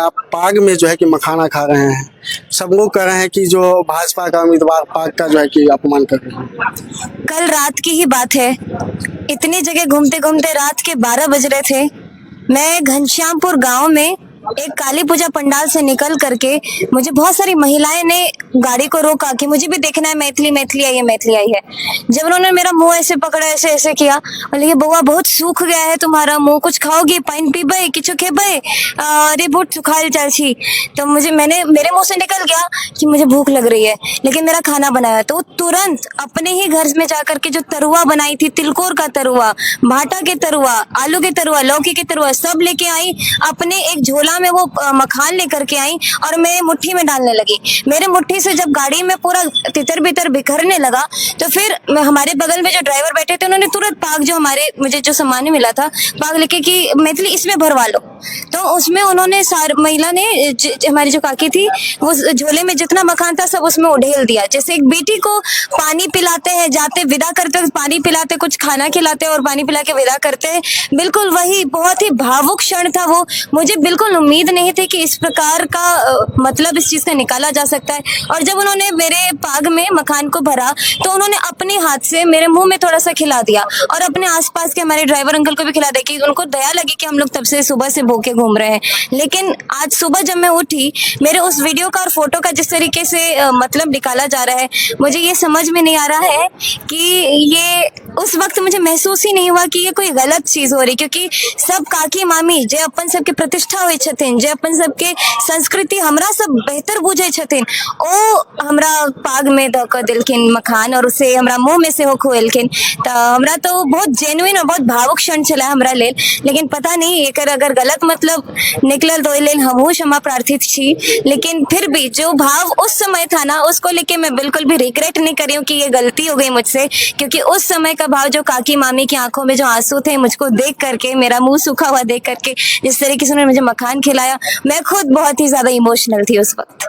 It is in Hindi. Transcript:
आप पाग में जो है कि मखाना खा रहे हैं। सब लोग कह रहे हैं कि जो भाजपा का उम्मीदवार पाग का जो है कि अपमान कर रहे हैं। कल रात की ही बात है, इतनी जगह घूमते घूमते रात के 12 बज रहे थे। मैं घनश्यामपुर गांव में एक काली पूजा पंडाल से निकल करके मुझे बहुत सारी महिलाएं ने गाड़ी को रोका कि मुझे भी देखना है, मैथिली मैथिली आई है, मैथिली आई है। जब उन्होंने मेरा मुंह ऐसे पकड़ा, ऐसे ऐसे किया, बोले ये बउआ बहुत सूख गया है तुम्हारा मुंह, कुछ खाओगी, पानी पीबे, किचो खेबे, अरे बहुत सुखाल चाची। तो मैंने मेरे मुंह से निकल गया कि मुझे भूख लग रही है, लेकिन मेरा खाना बनाया। तो तुरंत अपने ही घर में जाकर के जो तरुआ बनाई थी, तिलकोर का तरुआ, भाटा के तरुआ, आलू के तरुआ, लौकी के तरुआ, सब लेके आई। अपने एक झोला में वो मखान लेकर के आई और मैं मुट्ठी में डालने लगी। मेरे मुट्ठी से जब गाड़ी में पूरा तितर बितर बिखरने लगा, तो फिर हमारे बगल में जो ड्राइवर बैठे थे उन्होंने तुरंत पाग, जो मुझे जो सामान मिला था, पाग लेके कि मैथिली इसमें भरवा लो। तो उसमें उन्होंने महिला ने हमारी जो काकी थी, वो झोले में जितना मखान था सब उसमें उड़ेल दिया। जैसे एक बेटी को पानी पिलाते हैं, जाते विदा करते हैं, पानी पिलाते, कुछ खाना खिलाते और पानी पिला के विदा करते हैं, बिल्कुल वही बहुत ही भावुक क्षण था वो। मुझे बिल्कुल उम्मीद नहीं थी कि इस प्रकार का मतलब इस चीज का निकाला जा सकता है। और जब उन्होंने मेरे पाग में मखान को भरा तो उन्होंने अपने हाथ से मेरे मुंह में थोड़ा सा खिला दिया और अपने आसपास के हमारे ड्राइवर अंकल को भी खिला दिया, कि उनको दया लगी कि हम लोग तब से सुबह से भूखे घूम रहे हैं। लेकिन आज सुबह जब मैं उठी, मेरे उस वीडियो का और फोटो का जिस तरीके से मतलब निकाला जा रहा है, मुझे ये समझ में नहीं आ रहा है कि ये उस वक्त मुझे महसूस ही नहीं हुआ कि ये कोई गलत चीज हो रही, क्योंकि सब काकी मामी जे अपन सबके प्रतिष्ठा हुई छथिन, जे अपन सबके संस्कृति हमरा सब बेहतर बुझे छथिन, ओ हमरा पाग में द क दिलखिन मखान और उसे हमरा मुंह में से हो खुएलखिन। तो हमरा तो बहुत जेन्युइन और बहुत भावुक क्षण चला हमरा लेल। लेकिन पता नहीं एकर अगर गलत मतलब निकलल तो लेल हमहू क्षमा प्रार्थित छी। लेकिन फिर भी जो भाव उस समय था ना, उसको लेके मैं बिल्कुल भी रिग्रेट नहीं कर रही हूँ कि ये गलती हो गई मुझसे, क्योंकि उस समय का भाव, जो काकी मामी की आंखों में जो आंसू थे मुझको देख करके, मेरा मुंह सूखा हुआ देख करके, जिस तरीके से उन्होंने मुझे मखान खिलाया, मैं खुद बहुत ही ज्यादा इमोशनल थी उस वक्त।